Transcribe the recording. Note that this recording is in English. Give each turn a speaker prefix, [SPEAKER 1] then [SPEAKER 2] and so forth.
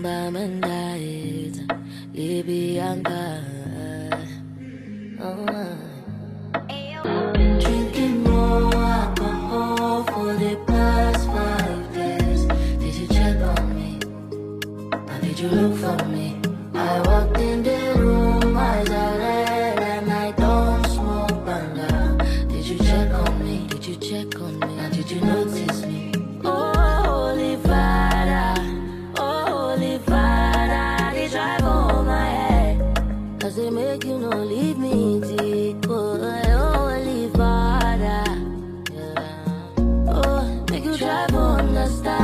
[SPEAKER 1] by midnight, Libyanka. Drinking more alcohol for the past 5 days. Did you check on me? Or did you look for me? I walked in the room, eyes are red, and I don't smoke banga. Did you check on me? Did you check on me? Now did you notice me? Oh, Holy Father, they drive on my head. Cause they make you no leave me deep. Oh, Holy Father, yeah. Oh, make you drive on the star.